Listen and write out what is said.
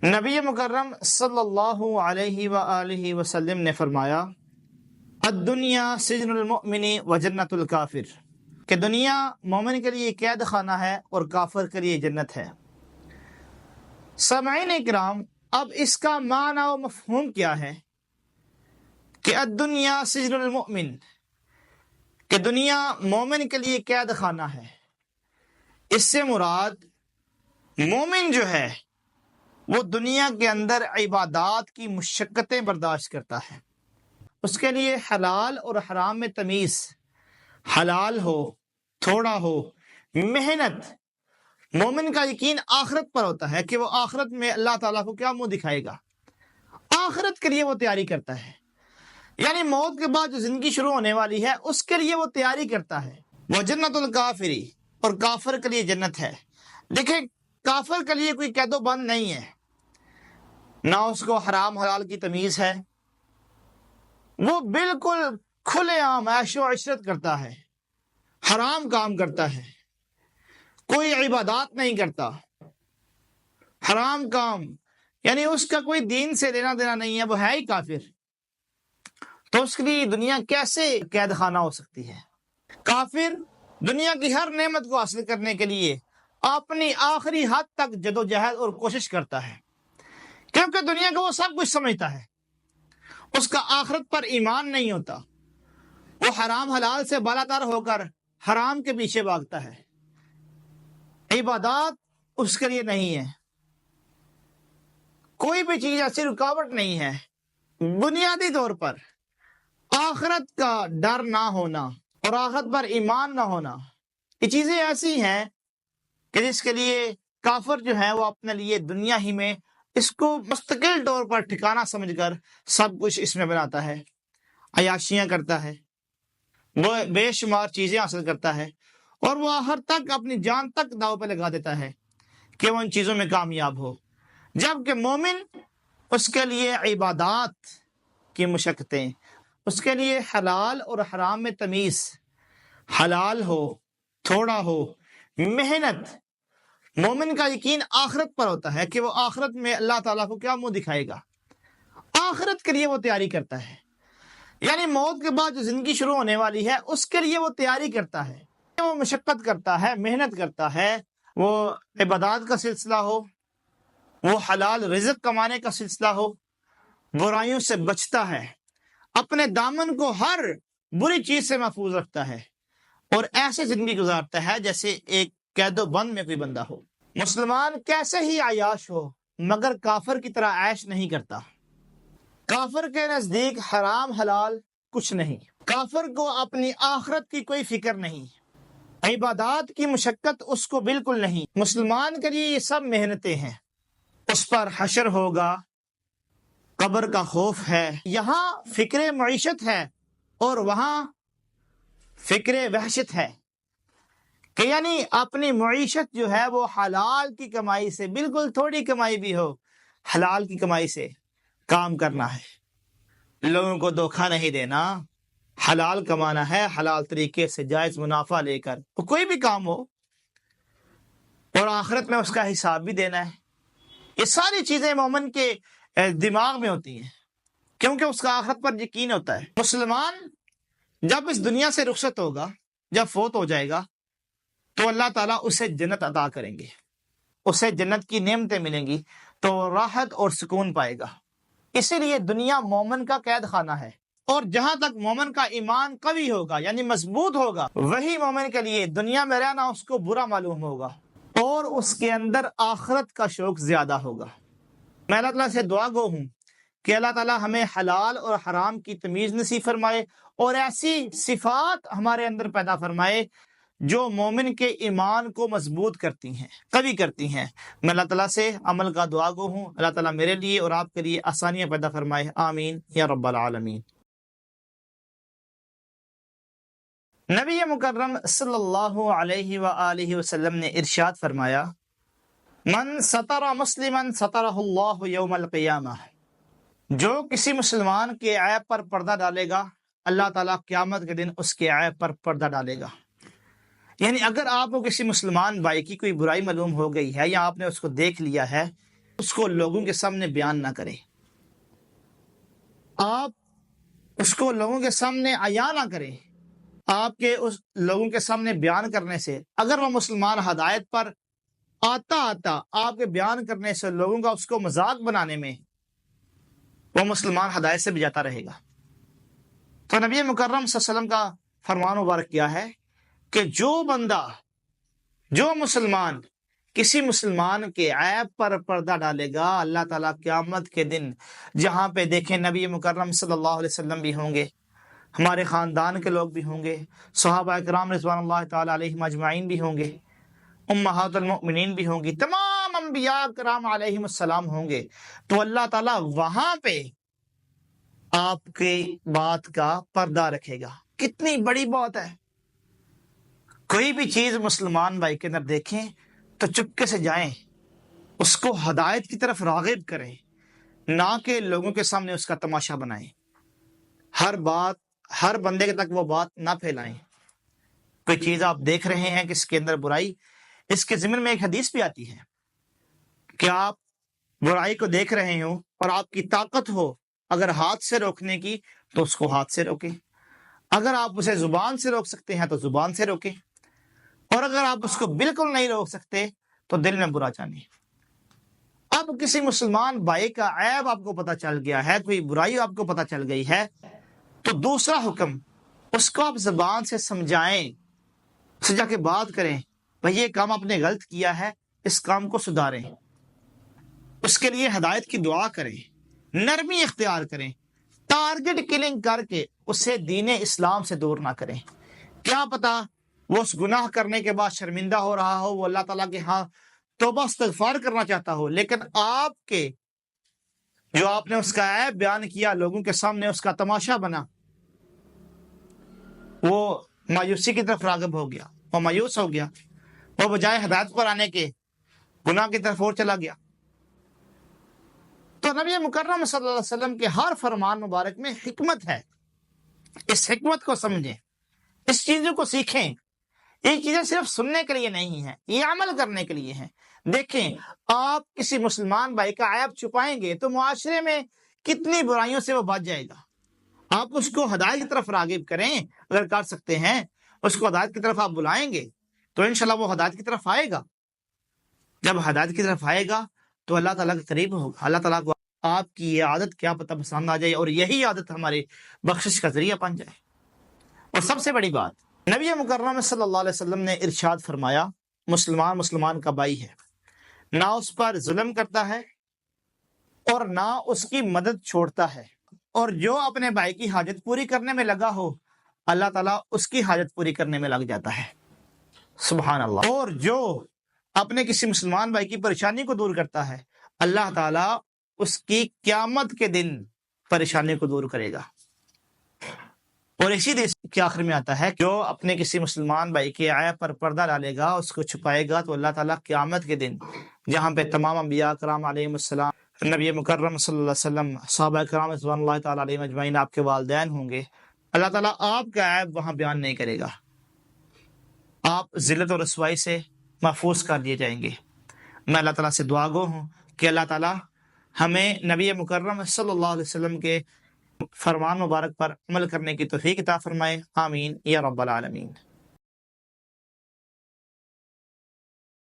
نبی مکرم صلی اللہ علیہ وآلہ وسلم نے فرمایا الدنیا سجن المؤمن و جنت الکافر، کہ دنیا مومن کے لیے قید خانہ ہے اور کافر کے لیے جنت ہے۔ سامعین اکرام، اب اس کا معنی و مفہوم کیا ہے کہ الدنیا سجن المؤمن، کہ دنیا مومن کے لیے قید خانہ ہے۔ اس سے مراد مومن جو ہے وہ دنیا کے اندر عبادات کی مشقتیں برداشت کرتا ہے، اس کے لیے حلال اور حرام میں تمیز، حلال ہو تھوڑا ہو، محنت۔ مومن کا یقین آخرت پر ہوتا ہے کہ وہ آخرت میں اللہ تعالیٰ کو کیا منہ دکھائے گا، آخرت کے لیے وہ تیاری کرتا ہے، یعنی موت کے بعد جو زندگی شروع ہونے والی ہے اس کے لیے وہ تیاری کرتا ہے۔ وہ جنت الکافری، اور کافر کے لیے جنت ہے۔ دیکھیں، کافر کے لیے کوئی قید و بند نہیں ہے، نہ اس کو حرام حلال کی تمیز ہے، وہ بالکل کھلے عام عیش و عشرت کرتا ہے، حرام کام کرتا ہے، کوئی عبادات نہیں کرتا، حرام کام، یعنی اس کا کوئی دین سے لینا دینا نہیں ہے، وہ ہے ہی کافر۔ تو اس کے لیے دنیا کیسے قید خانہ ہو سکتی ہے؟ کافر دنیا کی ہر نعمت کو حاصل کرنے کے لیے اپنی آخری حد تک جدوجہد اور کوشش کرتا ہے، کیونکہ دنیا کو وہ سب کچھ سمجھتا ہے، اس کا آخرت پر ایمان نہیں ہوتا، وہ حرام حلال سے بالاتر ہو کر حرام کے پیچھے بھاگتا ہے، عبادات اس کے لیے نہیں ہے، کوئی بھی چیز ایسی رکاوٹ نہیں ہے۔ بنیادی طور پر آخرت کا ڈر نہ ہونا اور آخرت پر ایمان نہ ہونا، یہ چیزیں ایسی ہیں کہ جس کے لیے کافر جو ہے وہ اپنے لیے دنیا ہی میں اس کو مستقل طور پر ٹھکانہ سمجھ کر سب کچھ اس میں بناتا ہے، عیاشیاں کرتا ہے، وہ بے شمار چیزیں حاصل کرتا ہے، اور وہ آخر تک اپنی جان تک داؤ پہ لگا دیتا ہے کہ وہ ان چیزوں میں کامیاب ہو۔ جبکہ مومن، اس کے لیے عبادات کی مشقتیں، اس کے لیے حلال اور حرام میں تمیز، حلال ہو تھوڑا ہو، محنت۔ مومن کا یقین آخرت پر ہوتا ہے کہ وہ آخرت میں اللہ تعالیٰ کو کیا منہ دکھائے گا، آخرت کے لیے وہ تیاری کرتا ہے، یعنی موت کے بعد جو زندگی شروع ہونے والی ہے اس کے لیے وہ تیاری کرتا ہے، وہ مشقت کرتا ہے، محنت کرتا ہے، وہ عبادات کا سلسلہ ہو، وہ حلال رزق کمانے کا سلسلہ ہو، برائیوں سے بچتا ہے، اپنے دامن کو ہر بری چیز سے محفوظ رکھتا ہے، اور ایسے زندگی گزارتا ہے جیسے ایک قید و بند میں کوئی بندہ ہو۔ مسلمان کیسے ہی عیاش ہو مگر کافر کی طرح عیش نہیں کرتا۔ کافر کے نزدیک حرام حلال کچھ نہیں، کافر کو اپنی آخرت کی کوئی فکر نہیں، عبادات کی مشقت اس کو بالکل نہیں۔ مسلمان کے لیے یہ سب محنتیں ہیں، اس پر حشر ہوگا، قبر کا خوف ہے، یہاں فکر معیشت ہے اور وہاں فکر وحشت ہے، کہ یعنی اپنی معیشت جو ہے وہ حلال کی کمائی سے، بالکل تھوڑی کمائی بھی ہو، حلال کی کمائی سے کام کرنا ہے، لوگوں کو دھوکہ نہیں دینا، حلال کمانا ہے، حلال طریقے سے جائز منافع لے کر، وہ کوئی بھی کام ہو، اور آخرت میں اس کا حساب بھی دینا ہے۔ یہ ساری چیزیں مومن کے دماغ میں ہوتی ہیں، کیونکہ اس کا آخرت پر یقین ہوتا ہے۔ مسلمان جب اس دنیا سے رخصت ہوگا، جب فوت ہو جائے گا، تو اللہ تعالیٰ اسے جنت عطا کریں گے، اسے جنت کی نعمتیں ملیں گی، تو راحت اور سکون پائے گا۔ اسی لیے دنیا مومن کا قید خانہ ہے، اور جہاں تک مومن کا ایمان قوی ہوگا، یعنی مضبوط ہوگا، وہی مومن کے لیے دنیا میں رہنا اس کو برا معلوم ہوگا، اور اس کے اندر آخرت کا شوق زیادہ ہوگا۔ میں اللہ تعالیٰ سے دعا گو ہوں کہ اللہ تعالیٰ ہمیں حلال اور حرام کی تمیز نصیب فرمائے، اور ایسی صفات ہمارے اندر پیدا فرمائے جو مومن کے ایمان کو مضبوط کرتی ہیں، قوی کرتی ہیں۔ میں اللہ تعالیٰ سے عمل کا دعا گو ہوں، اللہ تعالیٰ میرے لیے اور آپ کے لیے آسانیاں پیدا فرمائے، آمین یا رب العالمین۔ نبی مکرم صلی اللہ علیہ وآلہ وسلم نے ارشاد فرمایا، من ستر مسلما سترہ اللہ یوم القیامہ، جو کسی مسلمان کے عیب پر پردہ ڈالے گا، اللہ تعالیٰ قیامت کے دن اس کے عیب پر پردہ ڈالے گا۔ یعنی اگر آپ کو کسی مسلمان بھائی کی کوئی برائی معلوم ہو گئی ہے، یا آپ نے اس کو دیکھ لیا ہے، اس کو لوگوں کے سامنے بیان نہ کریں، آپ اس کو لوگوں کے سامنے عیاں نہ کریں۔ آپ کے اس لوگوں کے سامنے بیان کرنے سے اگر وہ مسلمان ہدایت پر آتا آپ کے بیان کرنے سے لوگوں کا اس کو مذاق بنانے میں، وہ مسلمان ہدایت سے بھی جاتا رہے گا۔ تو نبی مکرم صلی اللہ علیہ وسلم کا فرمان مبارک کیا ہے کہ جو بندہ، جو مسلمان کسی مسلمان کے عیب پر پردہ ڈالے گا، اللہ تعالیٰ قیامت کے دن جہاں پہ دیکھیں نبی مکرم صلی اللہ علیہ وسلم بھی ہوں گے، ہمارے خاندان کے لوگ بھی ہوں گے، صحابہ کرام رضوان اللہ تعالیٰ علیہم اجمعین بھی ہوں گے، امہات المؤمنین بھی ہوں گی، تمام انبیاء کرام علیہم السلام ہوں گے، تو اللہ تعالیٰ وہاں پہ آپ کی بات کا پردہ رکھے گا۔ کتنی بڑی بات ہے! کوئی بھی چیز مسلمان بھائی کے اندر دیکھیں تو چپکے سے جائیں، اس کو ہدایت کی طرف راغب کریں، نہ کہ لوگوں کے سامنے اس کا تماشا بنائیں۔ ہر بندے کے تک وہ بات نہ پھیلائیں۔ کوئی چیز آپ دیکھ رہے ہیں کہ اس کے اندر برائی، اس کے ضمن میں ایک حدیث بھی آتی ہے کہ آپ برائی کو دیکھ رہے ہوں اور آپ کی طاقت ہو اگر ہاتھ سے روکنے کی تو اس کو ہاتھ سے روکیں، اگر آپ اسے زبان سے روک سکتے ہیں تو زبان سے روکیں، اور اگر آپ اس کو بالکل نہیں روک سکتے تو دل میں برا جانیں۔ اب کسی مسلمان بھائی کا عیب آپ کو پتہ چل گیا ہے، کوئی برائی آپ کو پتہ چل گئی ہے، تو دوسرا حکم، اس کو آپ زبان سے سمجھائیں، اسے جا کے بات کریں، بھئی یہ کام آپ نے غلط کیا ہے، اس کام کو سدھاریں، اس کے لیے ہدایت کی دعا کریں، نرمی اختیار کریں، ٹارگٹ کلنگ کر کے اسے دین اسلام سے دور نہ کریں۔ کیا پتا وہ اس گناہ کرنے کے بعد شرمندہ ہو رہا ہو، وہ اللہ تعالیٰ کے ہاں توبہ استغفار کرنا چاہتا ہو، لیکن آپ نے اس کا عیب بیان کیا، لوگوں کے سامنے اس کا تماشا بنا، وہ مایوسی کی طرف راغب ہو گیا، وہ مایوس ہو گیا، وہ بجائے ہدایت پر آنے کے گناہ کی طرف اور چلا گیا۔ تو نبی مکرم صلی اللہ علیہ وسلم کے ہر فرمان مبارک میں حکمت ہے، اس حکمت کو سمجھیں، اس چیزوں کو سیکھیں۔ یہ چیزیں صرف سننے کے لیے نہیں ہیں، یہ عمل کرنے کے لیے ہیں۔ دیکھیں، آپ کسی مسلمان بھائی کا عیب چھپائیں گے تو معاشرے میں کتنی برائیوں سے وہ بچ جائے گا۔ آپ اس کو ہدایت کی طرف راغب کریں، اگر کر سکتے ہیں اس کو ہدایت کی طرف آپ بلائیں گے تو انشاءاللہ وہ ہدایت کی طرف آئے گا۔ جب ہدایت کی طرف آئے گا تو اللہ تعالیٰ کے قریب ہوگا، اللہ تعالیٰ کو آپ کی یہ عادت کیا پتہ پسند آ جائے اور یہی عادت ہماری بخشش کا ذریعہ بن جائے۔ اور سب سے بڑی بات، نبی مکرم صلی اللہ علیہ وسلم نے ارشاد فرمایا، مسلمان کا بھائی ہے، نہ اس پر ظلم کرتا ہے اور نہ اس کی مدد چھوڑتا ہے، اور جو اپنے بھائی کی حاجت پوری کرنے میں لگا ہو اللہ تعالیٰ اس کی حاجت پوری کرنے میں لگ جاتا ہے۔ سبحان اللہ۔ اور جو اپنے کسی مسلمان بھائی کی پریشانی کو دور کرتا ہے اللہ تعالیٰ اس کی قیامت کے دن پریشانی کو دور کرے گا۔ اور اسی حدیث کے آخر میں آتا ہے کہ جو اپنے کسی مسلمان بھائی کے عیب پر پردہ ڈالے گا، اس کو چھپائے گا، تو اللہ تعالیٰ قیامت کے دن جہاں پہ تمام انبیاء کرام علیہم السلام، نبی مکرم صلی اللہ علیہ وسلم، صحابہ کرام رضوان اللہ تعالیٰ علیہم اجمعین، آپ کے والدین ہوں گے، اللہ تعالیٰ آپ کا عیب وہاں بیان نہیں کرے گا، آپ ذلت و رسوائی سے محفوظ کر دیے جائیں گے۔ میں اللہ تعالیٰ سے دعا گو ہوں کہ اللہ تعالیٰ ہمیں نبی مکرم صلی اللہ علیہ وسلم کے فرمان مبارک پر عمل کرنے کی توفیق عطا فرمائے، آمین یا رب العالمین۔